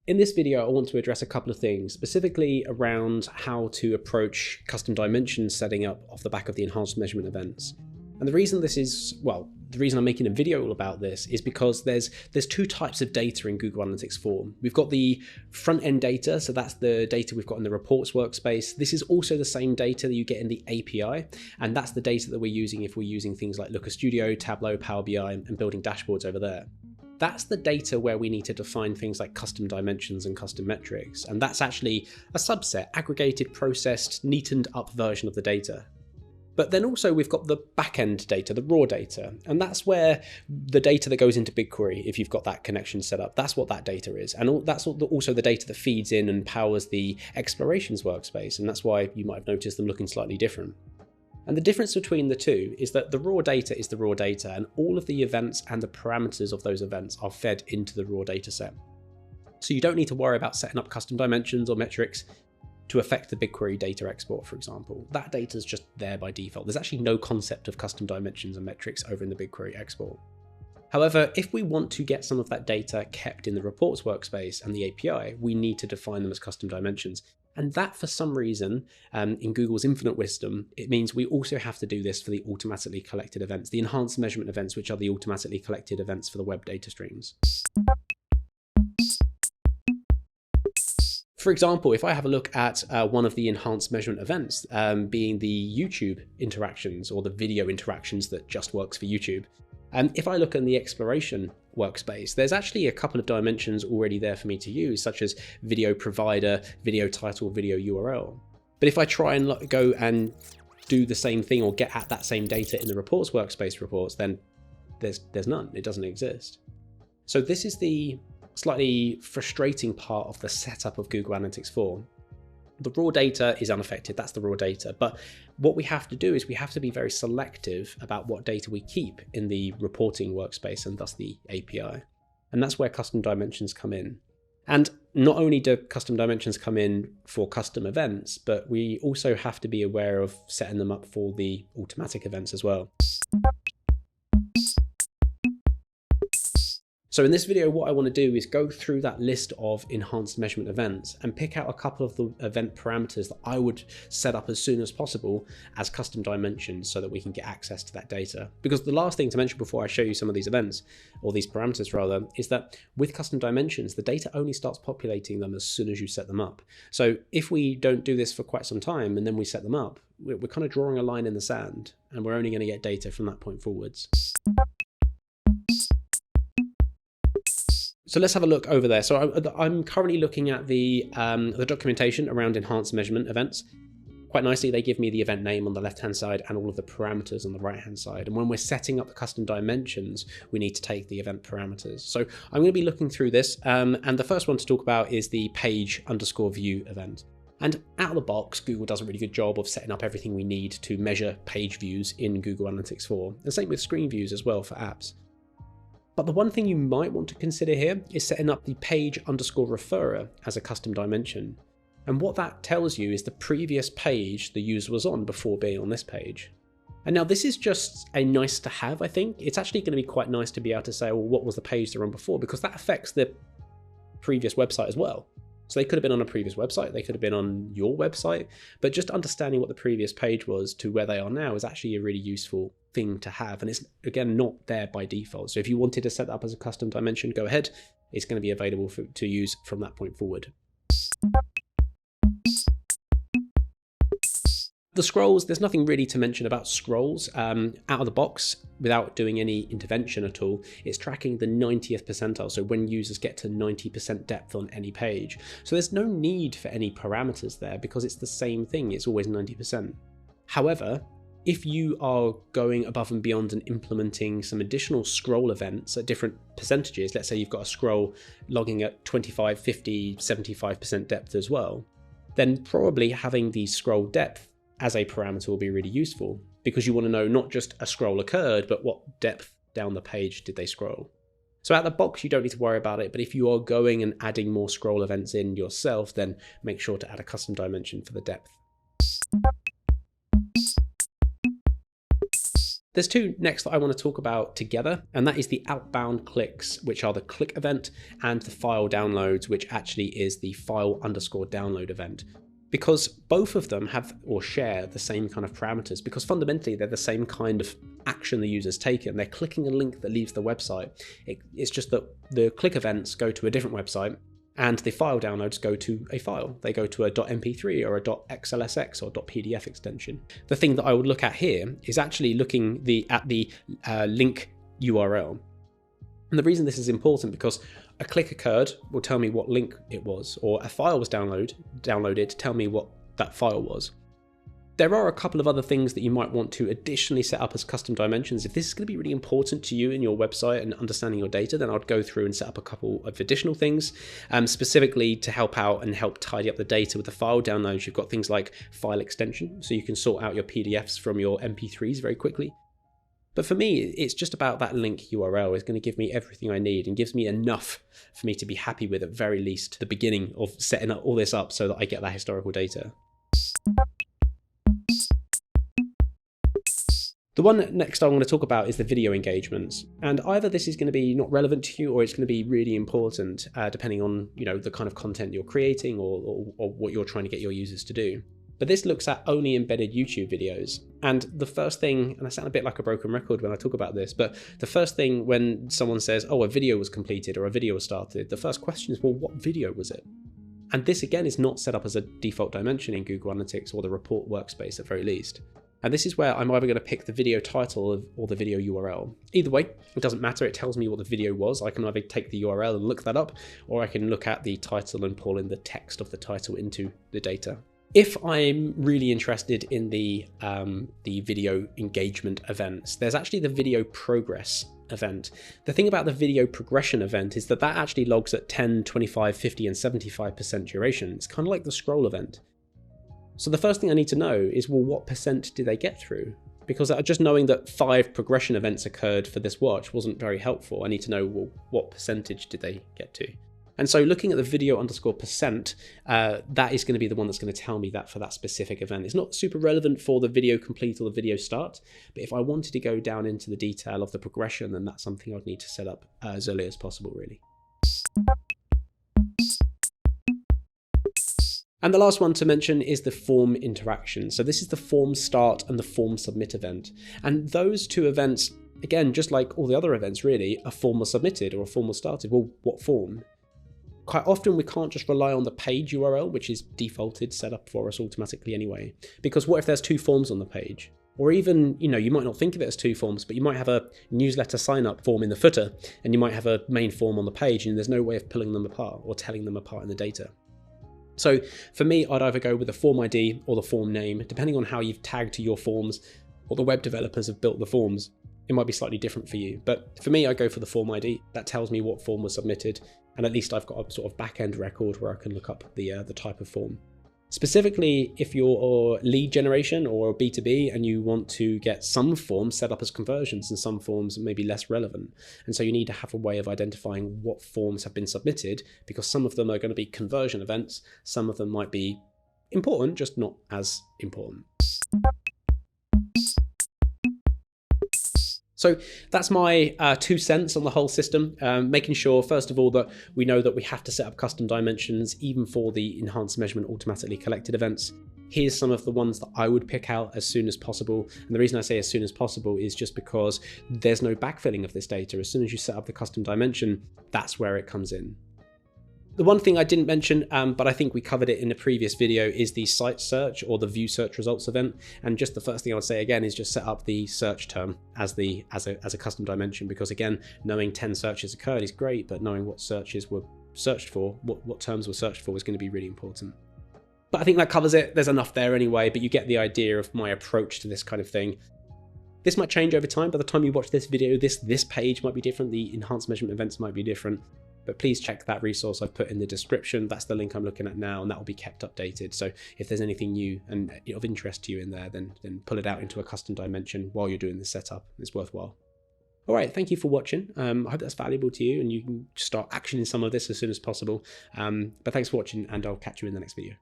In this video, I want to address a couple of things, specifically around how to approach custom dimensions setting up off the back of the enhanced measurement events. And the reason this is, well, the reason I'm making a video all about this is because there's two types of data in Google Analytics 4. We've got the front-end data, so that's the data we've got in the reports workspace. This is also the same data that you get in the API, and that's the data that we're using if we're using things like Looker Studio, Tableau, Power BI, and building dashboards over there. That's the data where we need to define things like custom dimensions and custom metrics, and that's actually a subset, aggregated, processed, neatened up version of the data. But then also we've got the back-end data, the raw data, and that's where the data that goes into BigQuery, if you've got that connection set up, that's what that data is. And that's also the data that feeds in and powers the explorations workspace, and that's why you might have noticed them looking slightly different. And the difference between the two is that the raw data is the raw data, and all of the events and the parameters of those events are fed into the raw data set. So you don't need to worry about setting up custom dimensions or metrics to affect the BigQuery data export, for example. That data is just there by default. There's actually no concept of custom dimensions and metrics over in the BigQuery export. However, if we want to get some of that data kept in the reports workspace and the API, we need to define them as custom dimensions. And that, for some reason, in Google's infinite wisdom, it means we also have to do this for the automatically collected events, the enhanced measurement events, which are the automatically collected events for the web data streams. For example, if I have a look at one of the enhanced measurement events, being the YouTube interactions or the video interactions that just works for YouTube, if I look in the exploration workspace, there's actually a couple of dimensions already there for me to use, such as video provider, video title, video URL. But if I try and go and do the same thing or get at that same data in the reports workspace reports, then there's none. It doesn't exist. So this is the slightly frustrating part of the setup of Google Analytics 4. The raw data is unaffected, that's the raw data, but what we have to do is we have to be very selective about what data we keep in the reporting workspace and thus the API. And that's where custom dimensions come in. And not only do custom dimensions come in for custom events, but we also have to be aware of setting them up for the automatic events as well. So in this video, what I want to do is go through that list of enhanced measurement events and pick out a couple of the event parameters that I would set up as soon as possible as custom dimensions so that we can get access to that data. Because the last thing to mention before I show you some of these events, or these parameters rather, is that with custom dimensions, the data only starts populating them as soon as you set them up. So if we don't do this for quite some time and then we set them up, we're kind of drawing a line in the sand, and we're only going to get data from that point forwards. So let's have a look over there. So I'm currently looking at the documentation around enhanced measurement events. Quite nicely, they give me the event name on the left-hand side and all of the parameters on the right-hand side. And when we're setting up the custom dimensions, we need to take the event parameters. So I'm going to be looking through this. And the first one to talk about is the page_view event. And out of the box, Google does a really good job of setting up everything we need to measure page views in Google Analytics 4. The same with screen views as well for apps. But the one thing you might want to consider here is setting up the page_referrer as a custom dimension. And what that tells you is the previous page the user was on before being on this page. And now this is just a nice to have, I think. It's actually going to be quite nice to be able to say, well, what was the page they're on before? Because that affects the previous website as well. So they could have been on a previous website, they could have been on your website, but just understanding what the previous page was to where they are now is actually a really useful thing to have. And it's, again, not there by default. So if you wanted to set that up as a custom dimension, go ahead. It's going to be available to use from that point forward. The scrolls, there's nothing really to mention about scrolls. Out of the box, without doing any intervention at all, it's tracking the 90th percentile, so when users get to 90% depth on any page. So there's no need for any parameters there because it's the same thing, it's always 90%. However, if you are going above and beyond and implementing some additional scroll events at different percentages, let's say you've got a scroll logging at 25, 50, 75% depth as well, then probably having the scroll depth as a parameter will be really useful because you want to know not just a scroll occurred, but what depth down the page did they scroll. So out of the box, you don't need to worry about it, but if you are going and adding more scroll events in yourself, then make sure to add a custom dimension for the depth. There's two next that I want to talk about together, and that is the outbound clicks, which are the click event, and the file downloads, which actually is the file_download event. Because both of them have or share the same kind of parameters, because fundamentally they're the same kind of action the user's taken. They're clicking a link that leaves the website. It's just that the click events go to a different website, and the file downloads go to a file. They go to a .mp3 or a .xlsx or .pdf extension. The thing that I would look at here is actually looking at the link URL. And the reason this is important because a click occurred will tell me what link it was, or a file was downloaded to tell me what that file was. There are a couple of other things that you might want to additionally set up as custom dimensions. If this is going to be really important to you in your website and understanding your data, then I'd go through and set up a couple of additional things, specifically to help out and help tidy up the data with the file downloads. You've got things like file extension, so you can sort out your PDFs from your MP3s very quickly. But for me, it's just about that link URL is going to give me everything I need and gives me enough for me to be happy with, at very least, the beginning of setting up all this up so that I get that historical data. The one next I want to talk about is the video engagements, and either this is going to be not relevant to you or it's going to be really important, depending on the kind of content you're creating or what you're trying to get your users to do. But this looks at only embedded YouTube videos, and the first thing, and I sound a bit like a broken record when I talk about this, but the first thing when someone says, oh, a video was completed or a video was started, the first question is, well, what video was it? And this again is not set up as a default dimension in Google Analytics or the report workspace at very least. And this is where I'm either going to pick the video title or the video URL. Either way, it doesn't matter. It tells me what the video was. I can either take the URL and look that up, or I can look at the title and pull in the text of the title into the data. If I'm really interested in the video engagement events, there's actually the video progress event. The thing about the video progression event is that actually logs at 10, 25, 50, and 75% duration. It's kind of like the scroll event. So the first thing I need to know is, well, what percent did they get through? Because just knowing that 5 progression events occurred for this watch wasn't very helpful. I need to know, well, what percentage did they get to? And so looking at the video_percent, that is going to be the one that's going to tell me that for that specific event. It's not super relevant for the video complete or the video start, but if I wanted to go down into the detail of the progression, then that's something I'd need to set up as early as possible, really. And the last one to mention is the form interaction. So this is the form start and the form submit event. And those two events, again, just like all the other events really, a form was submitted or a form was started. Well, what form? Quite often we can't just rely on the page URL, which is defaulted, set up for us automatically anyway. Because what if there's 2 forms on the page? Or even, you might not think of it as 2 forms, but you might have a newsletter sign up form in the footer, and you might have a main form on the page, and there's no way of pulling them apart or telling them apart in the data. So for me, I'd either go with the form ID or the form name, depending on how you've tagged your forms or the web developers have built the forms. It might be slightly different for you, but for me, I go for the form ID. That tells me what form was submitted, and at least I've got a sort of back-end record where I can look up the type of form. Specifically, if you're lead generation or B2B and you want to get some forms set up as conversions and some forms may be less relevant. And so you need to have a way of identifying what forms have been submitted, because some of them are going to be conversion events, some of them might be important, just not as important. So that's my 2 cents on the whole system, making sure, first of all, that we know that we have to set up custom dimensions even for the enhanced measurement automatically collected events. Here's some of the ones that I would pick out as soon as possible. And the reason I say as soon as possible is just because there's no backfilling of this data. As soon as you set up the custom dimension, that's where it comes in. The one thing I didn't mention, but I think we covered it in the previous video, is the site search or the view search results event. And just the first thing I would say again is just set up the search term as a custom dimension, because again, knowing 10 searches occurred is great, but knowing what searches were searched for, what terms were searched for, is going to be really important. But I think that covers it. There's enough there anyway, but you get the idea of my approach to this kind of thing. This might change over time. By the time you watch this video, this page might be different. The enhanced measurement events might be different. But please check that resource I've put in the description. That's the link I'm looking at now, and that will be kept updated. So if there's anything new and of interest to you in there, then pull it out into a custom dimension while you're doing the setup. It's worthwhile. All right, thank you for watching. I hope that's valuable to you and you can start actioning some of this as soon as possible. But thanks for watching, and I'll catch you in the next video.